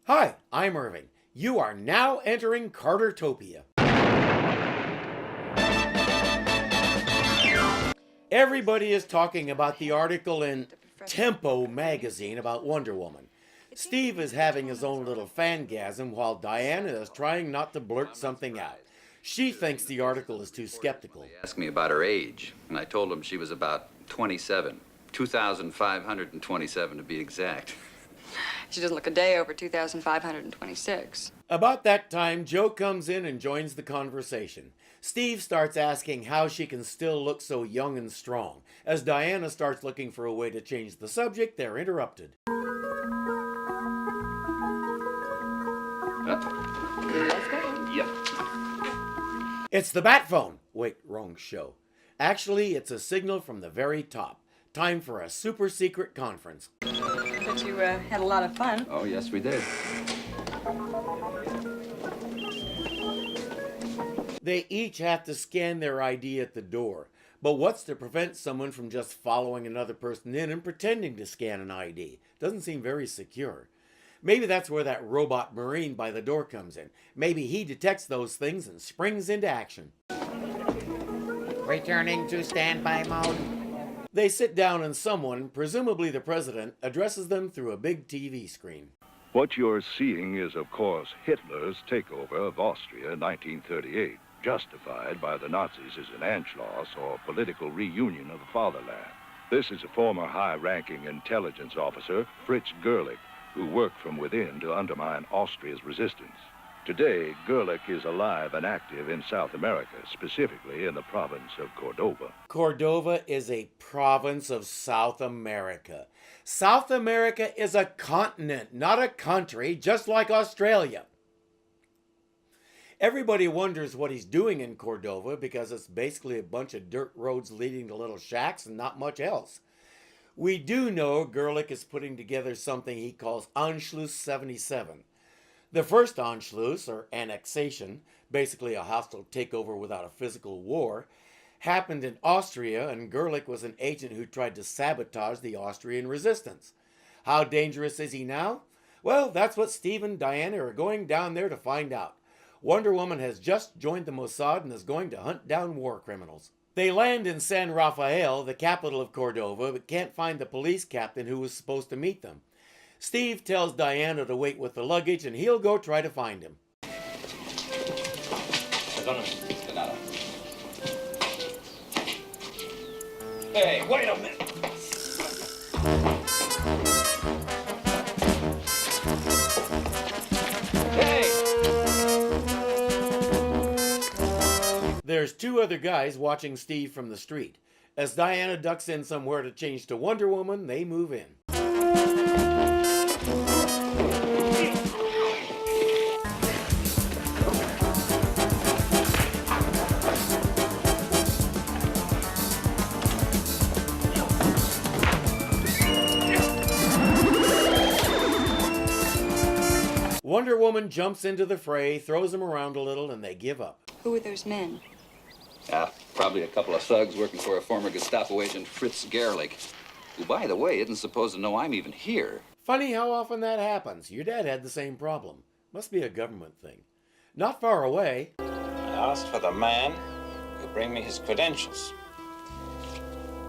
Hi, I'm Irving. You are now entering Cartertopia. Everybody is talking about the article in Tempo magazine about Wonder Woman. Steve is having his own little fangasm while Diana is trying not to blurt something out. She thinks the article is too skeptical. They asked me about her age, and I told them she was about 27. 2,527 to be exact. She doesn't look a day over 2,526. About that time, Joe comes in and joins the conversation. Steve starts asking how she can still look so young and strong. As Diana starts looking for a way to change the subject, they're interrupted. Let's go. Yep. It's the bat phone. Wait, wrong show. Actually, it's a signal from the very top. Time for a super secret conference. But you had a lot of fun. Oh, yes, we did. They each have to scan their ID at the door. But what's to prevent someone from just following another person in and pretending to scan an ID? Doesn't seem very secure. Maybe that's where that robot Marine by the door comes in. Maybe he detects those things and springs into action. Returning to standby mode. They sit down and someone, presumably the president, addresses them through a big TV screen. What you're seeing is, of course, Hitler's takeover of Austria in 1938, justified by the Nazis as an Anschluss or political reunion of the fatherland. This is a former high-ranking intelligence officer, Fritz Gerlich, who worked from within to undermine Austria's resistance. Today, Gerlich is alive and active in South America, specifically in the province of Cordova. Cordova is a province of South America. South America is a continent, not a country, just like Australia. Everybody wonders what he's doing in Cordova because it's basically a bunch of dirt roads leading to little shacks and not much else. We do know Gerlich is putting together something he calls Anschluss 77. The first Anschluss, or annexation, basically a hostile takeover without a physical war, happened in Austria, and Gerlich was an agent who tried to sabotage the Austrian resistance. How dangerous is he now? Well, that's what Steve and Diana are going down there to find out. Wonder Woman has just joined the Mossad and is going to hunt down war criminals. They land in San Rafael, the capital of Cordova, but can't find the police captain who was supposed to meet them. Steve tells Diana to wait with the luggage and he'll go try to find him. Hey, wait a minute. Hey! There's two other guys watching Steve from the street. As Diana ducks in somewhere to change to Wonder Woman, they move in. Wonder Woman jumps into the fray, throws them around a little, and they give up. Who were those men? Probably a couple of thugs working for a former Gestapo agent, Fritz Gerlich, who, by the way, isn't supposed to know I'm even here. Funny how often that happens. Your dad had the same problem. Must be a government thing. Not far away. I asked for the man who bring me his credentials.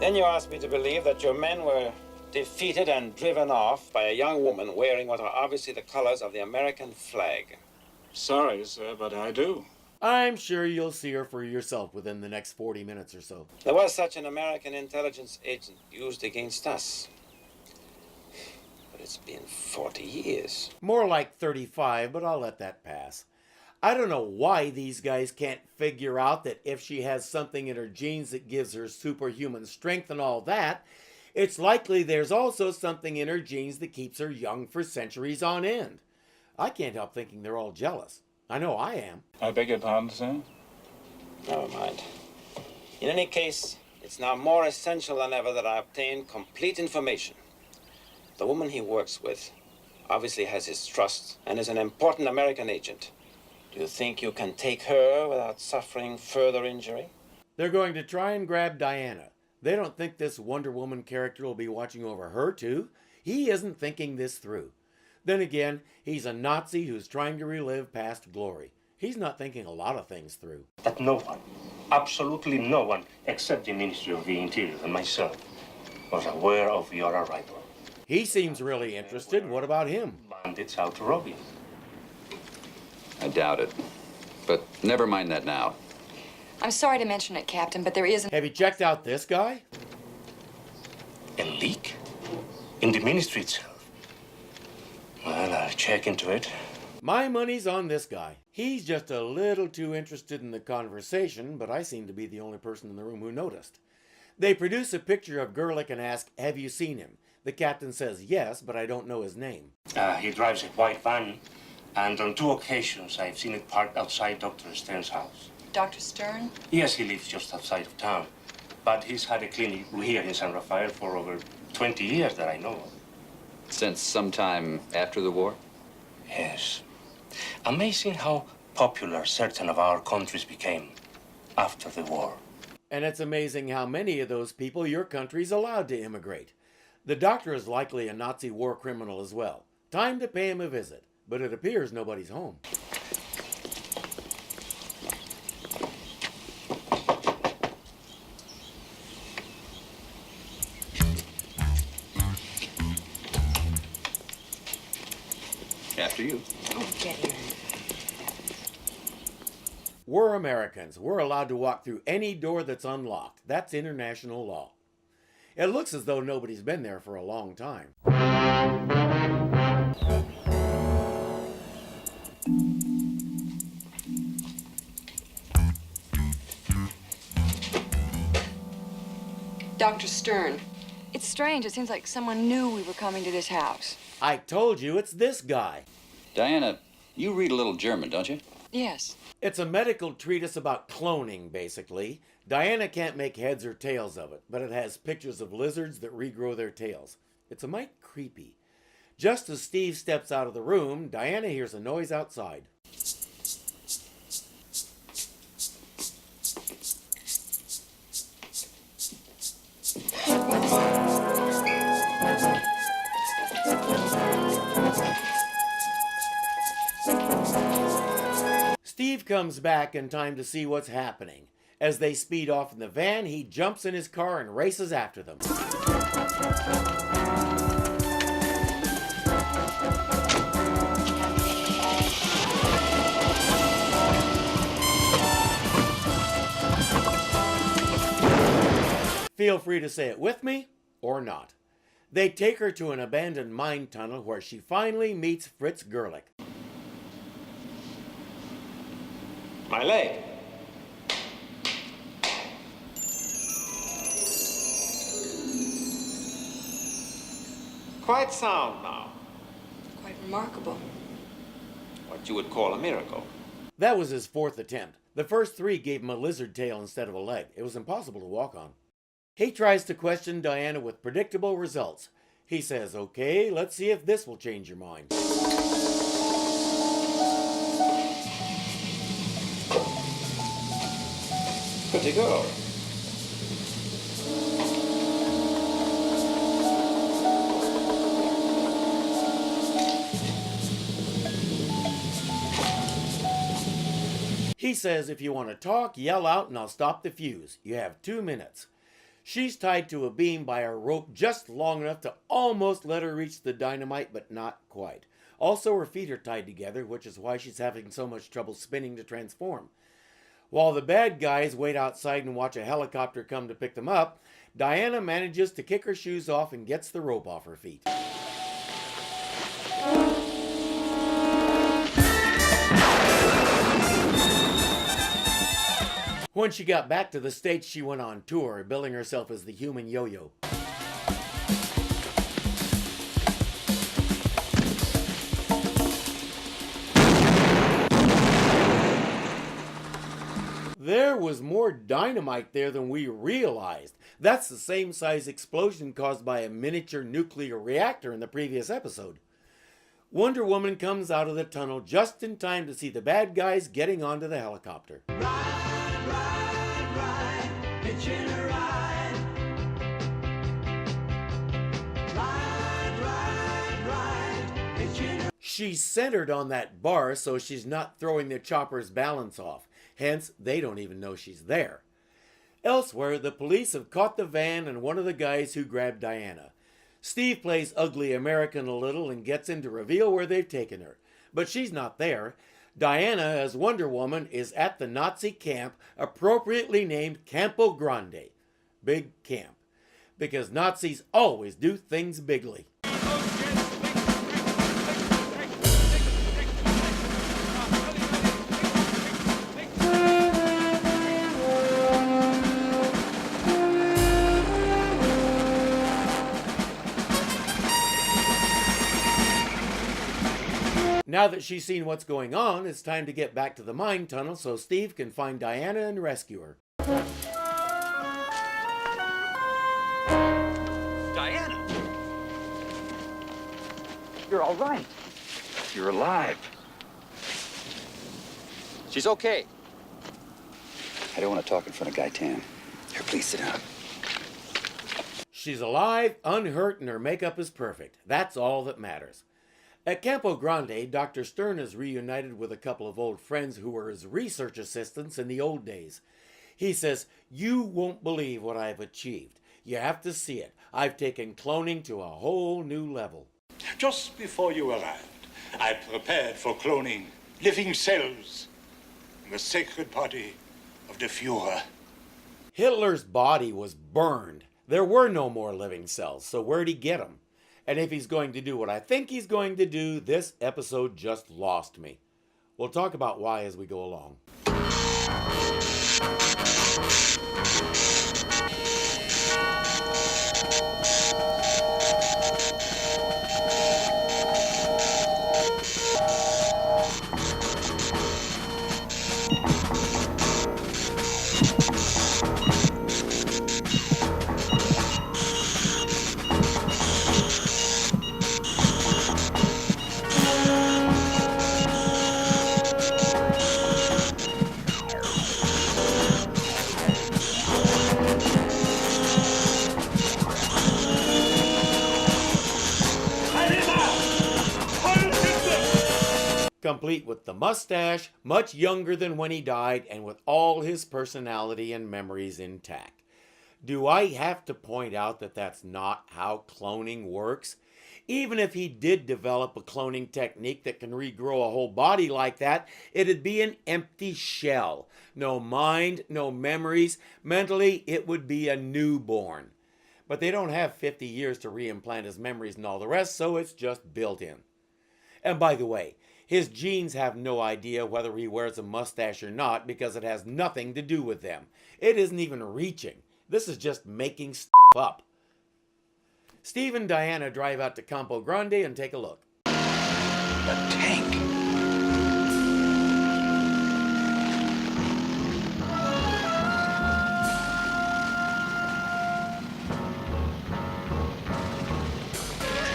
Then you asked me to believe that your men were defeated and driven off by a young woman wearing what are obviously the colors of the American flag. Sorry, sir, but I do. I'm sure you'll see her for yourself within the next 40 minutes or so. There was such an American intelligence agent used against us. But it's been 40 years. More like 35, but I'll let that pass. I don't know why these guys can't figure out that if she has something in her genes that gives her superhuman strength and all that, it's likely there's also something in her genes that keeps her young for centuries on end. I can't help thinking they're all jealous. I know I am. I beg your pardon, sir? Never mind. In any case, it's now more essential than ever that I obtain complete information. The woman he works with obviously has his trust and is an important American agent. Do you think you can take her without suffering further injury? They're going to try and grab Diana. They don't think this Wonder Woman character will be watching over her too. He isn't thinking this through. Then again, he's a Nazi who's trying to relive past glory. He's not thinking a lot of things through. That no one, absolutely no one, except the Ministry of the Interior and myself, was aware of your arrival. He seems really interested. What about him? Bandits out to rob you. I doubt it. But never mind that now. I'm sorry to mention it, Captain, but there is an... Have you checked out this guy? A leak? In the ministry itself? Well, I'll check into it. My money's on this guy. He's just a little too interested in the conversation, but I seem to be the only person in the room who noticed. They produce a picture of Gerlich and ask, have you seen him? The captain says yes, but I don't know his name. He drives a white van, and on 2 occasions I've seen it parked outside Dr. Stern's house. Dr. Stern? Yes, he lives just outside of town, but he's had a clinic here in San Rafael for over 20 years that I know of. Since sometime after the war? Yes. Amazing how popular certain of our countries became after the war. And it's amazing how many of those people your country's allowed to immigrate. The doctor is likely a Nazi war criminal as well. Time to pay him a visit, but it appears nobody's home. After you. Oh, get here. We're Americans. We're allowed to walk through any door that's unlocked. That's international law. It looks as though nobody's been there for a long time. Dr. Stern. It's strange. It seems like someone knew we were coming to this house. I told you it's this guy. Diana, you read a little German, don't you? Yes. It's a medical treatise about cloning, basically. Diana can't make heads or tails of it, but it has pictures of lizards that regrow their tails. It's a mite creepy. Just as Steve steps out of the room, Diana hears a noise outside. Steve comes back in time to see what's happening. As they speed off in the van, he jumps in his car and races after them. Feel free to say it with me or not. They take her to an abandoned mine tunnel where she finally meets Fritz Gerlich. My leg. Quite sound now. Quite remarkable. What you would call a miracle. That was his 4th attempt. The first 3 gave him a lizard tail instead of a leg. It was impossible to walk on. He tries to question Diana with predictable results. He says, okay, let's see if this will change your mind. Good to go. He says if you want to talk, yell out and I'll stop the fuse. You have 2 minutes. She's tied to a beam by a rope just long enough to almost let her reach the dynamite, but not quite. Also, her feet are tied together, which is why she's having so much trouble spinning to transform. While the bad guys wait outside and watch a helicopter come to pick them up, Diana manages to kick her shoes off and gets the rope off her feet. When she got back to the States, she went on tour, billing herself as the human yo-yo. There was more dynamite there than we realized. That's the same size explosion caused by a miniature nuclear reactor in the previous episode. Wonder Woman comes out of the tunnel just in time to see the bad guys getting onto the helicopter. Hitching a ride. Ride, hitching She's centered on that bar so she's not throwing the chopper's balance off. Hence, they don't even know she's there. Elsewhere, the police have caught the van and one of the guys who grabbed Diana. Steve plays ugly American a little and gets in to reveal where they've taken her. But she's not there. Diana, as Wonder Woman, is at the Nazi camp, appropriately named Campo Grande. Big camp. Because Nazis always do things bigly. Now that she's seen what's going on, it's time to get back to the mine tunnel so Steve can find Diana and rescue her. Diana! You're all right. You're alive. She's okay. I don't want to talk in front of Gaitan. Here, please sit down. She's alive, unhurt, and her makeup is perfect. That's all that matters. At Campo Grande, Dr. Stern is reunited with a couple of old friends who were his research assistants in the old days. He says, "You won't believe what I've achieved. You have to see it. I've taken cloning to a whole new level." Just before you arrived, I prepared for cloning living cells in the sacred body of the Führer. Hitler's body was burned. There were no more living cells, so where'd he get them? And if he's going to do what I think he's going to do, this episode just lost me. We'll talk about why as we go along. Complete with the mustache, much younger than when he died, and with all his personality and memories intact. Do I have to point out that that's not how cloning works? Even if he did develop a cloning technique that can regrow a whole body like that, it'd be an empty shell. No mind, no memories. Mentally, it would be a newborn. But they don't have 50 years to reimplant his memories and all the rest, so it's just built in. And by the way, his genes have no idea whether he wears a mustache or not because it has nothing to do with them. It isn't even reaching. This is just making stuff up. Steve and Diana drive out to Campo Grande and take a look. A tank.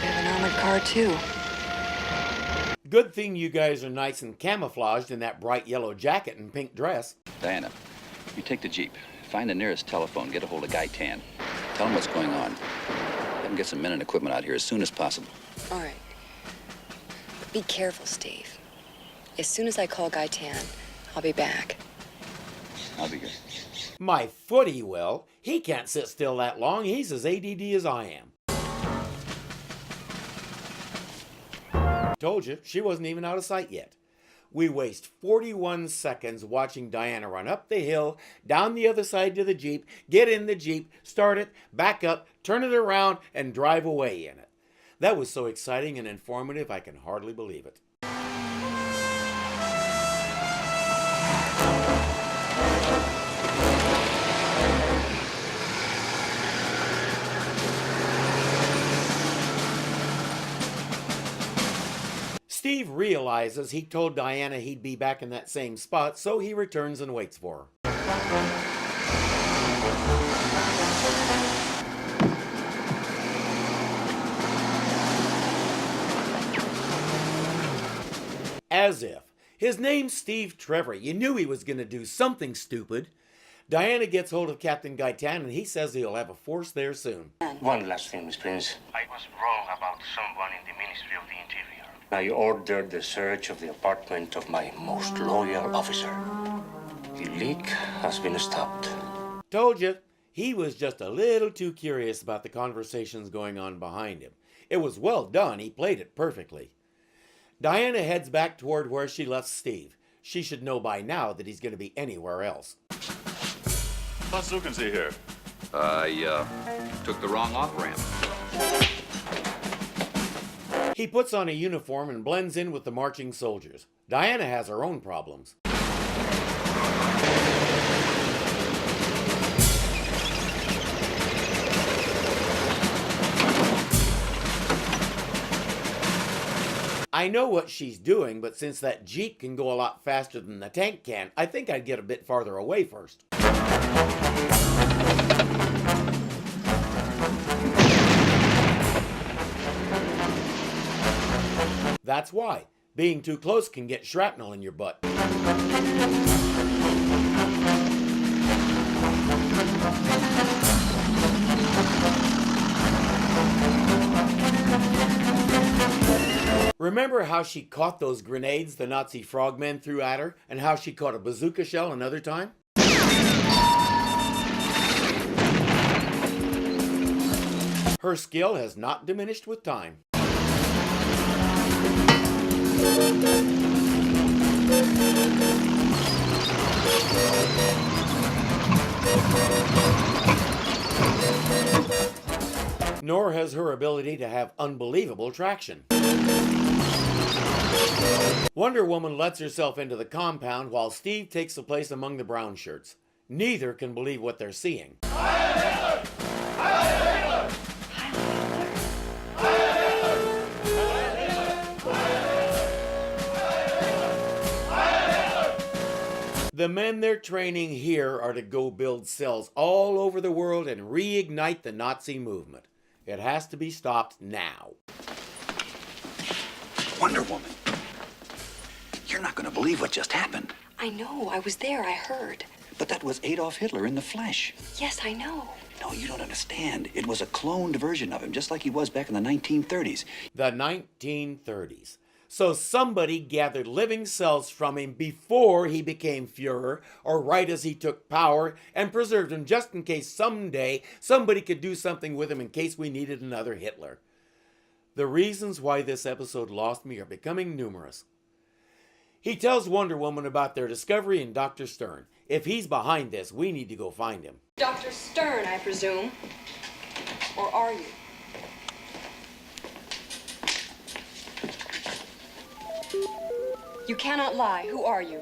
They have an armored car, too. Good thing you guys are nice and camouflaged in that bright yellow jacket and pink dress. Diana, you take the Jeep. Find the nearest telephone. Get a hold of Gaitan. Tell him what's going on. Have him get some men and equipment out here as soon as possible. All right. But be careful, Steve. As soon as I call Gaitan, I'll be back. I'll be here. My foot he will. He can't sit still that long. He's as ADD as I am. Told you, she wasn't even out of sight yet. We waste 41 seconds watching Diana run up the hill, down the other side to the Jeep, get in the Jeep, start it, back up, turn it around, and drive away in it. That was so exciting and informative, I can hardly believe it. Steve realizes he told Diana he'd be back in that same spot, so he returns and waits for her. As if. His name's Steve Trevor. You knew he was going to do something stupid. Diana gets hold of Captain Gaitan and he says he'll have a force there soon. One last thing, Miss Prince. I was wrong about someone in the Ministry of the Interior. I ordered the search of the apartment of my most loyal officer. The leak has been stopped. Told you, he was just a little too curious about the conversations going on behind him. It was well done, he played it perfectly. Diana heads back toward where she left Steve. She should know by now that he's going to be anywhere else. What's you can see here? I took the wrong off-ramp. He puts on a uniform and blends in with the marching soldiers. Diana has her own problems. I know what she's doing, but since that Jeep can go a lot faster than the tank can, I think I'd get a bit farther away first. That's why. Being too close can get shrapnel in your butt. Remember how she caught those grenades the Nazi frogmen threw at her, and how she caught a bazooka shell another time? Her skill has not diminished with time. Nor has her ability to have unbelievable traction. Wonder Woman lets herself into the compound while Steve takes a place among the brown shirts. Neither can believe what they're seeing. The men they're training here are to go build cells all over the world and reignite the Nazi movement. It has to be stopped now. Wonder Woman. You're not going to believe what just happened. I know. I was there. I heard. But that was Adolf Hitler in the flesh. Yes, I know. No, you don't understand. It was a cloned version of him, just like he was back in the 1930s. The 1930s. So somebody gathered living cells from him before he became Fuhrer, or right as he took power, and preserved him just in case someday somebody could do something with him in case we needed another Hitler. The reasons why this episode lost me are becoming numerous. He tells Wonder Woman about their discovery in Dr. Stern. If he's behind this, we need to go find him. Dr. Stern, I presume. Or are you? You cannot lie. Who are you?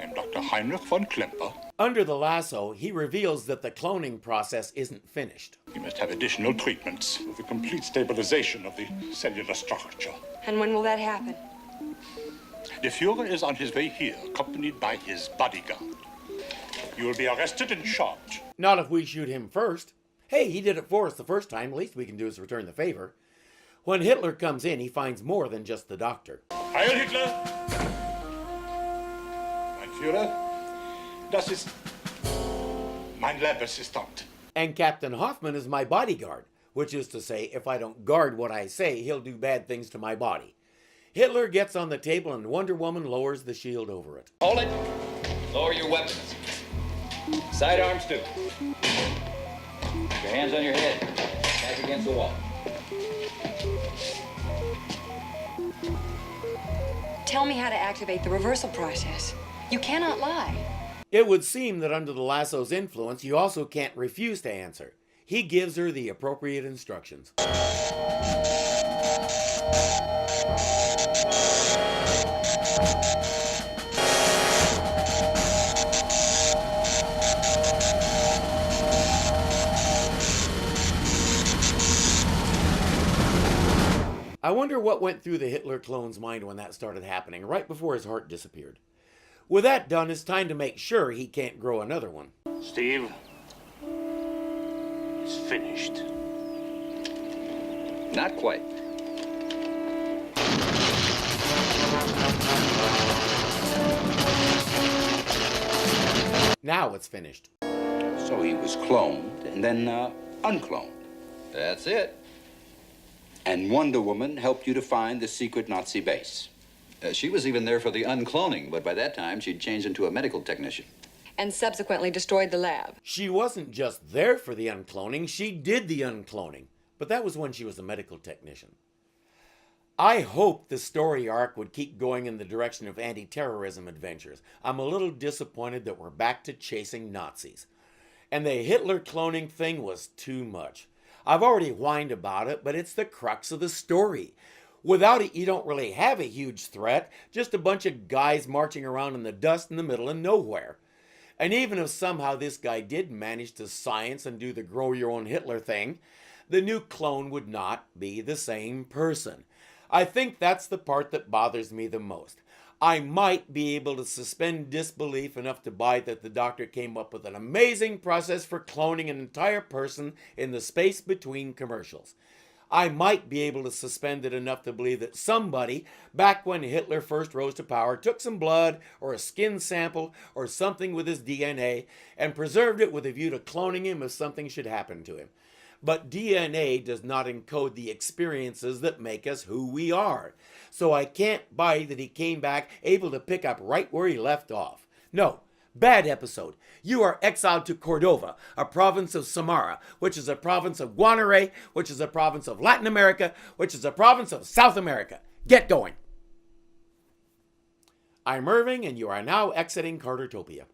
I'm Dr. Heinrich von Klemper. Under the lasso, he reveals that the cloning process isn't finished. You must have additional treatments for the complete stabilization of the cellular structure. And when will that happen? The Fuhrer is on his way here, accompanied by his bodyguard. You will be arrested and charged. Not if we shoot him first. Hey, he did it for us the first time. The least we can do is return the favor. When Hitler comes in, he finds more than just the doctor. Heil Hitler! Mein Führer, das ist mein Labassistent. And Captain Hoffman is my bodyguard, which is to say, if I don't guard what I say, he'll do bad things to my body. Hitler gets on the table and Wonder Woman lowers the shield over it. Hold it. Lower your weapons. Sidearms too. Your hands on your head. Back against the wall. Tell me how to activate the reversal process. You cannot lie. It would seem that under the lasso's influence, you also can't refuse to answer. He gives her the appropriate instructions. I wonder what went through the Hitler clone's mind when that started happening, right before his heart disappeared. With that done, it's time to make sure he can't grow another one. Steve, it's finished. Not quite. Now it's finished. So he was cloned and then uncloned. That's it. And Wonder Woman helped you to find the secret Nazi base. She was even there for the uncloning, but by that time she'd changed into a medical technician. And subsequently destroyed the lab. She wasn't just there for the uncloning, she did the uncloning. But that was when she was a medical technician. I hoped the story arc would keep going in the direction of anti-terrorism adventures. I'm a little disappointed that we're back to chasing Nazis. And the Hitler cloning thing was too much. I've already whined about it, but it's the crux of the story. Without it, you don't really have a huge threat, just a bunch of guys marching around in the dust in the middle of nowhere. And even if somehow this guy did manage to science and do the grow your own Hitler thing, the new clone would not be the same person. I think that's the part that bothers me the most. I might be able to suspend disbelief enough to buy that the doctor came up with an amazing process for cloning an entire person in the space between commercials. I might be able to suspend it enough to believe that somebody, back when Hitler first rose to power, took some blood or a skin sample or something with his DNA and preserved it with a view to cloning him if something should happen to him. But DNA does not encode the experiences that make us who we are. So I can't buy that he came back able to pick up right where he left off. No, bad episode. You are exiled to Cordova, a province of Samara, which is a province of Guanare, which is a province of Latin America, which is a province of South America. Get going. I'm Irving, and you are now exiting Cartertopia.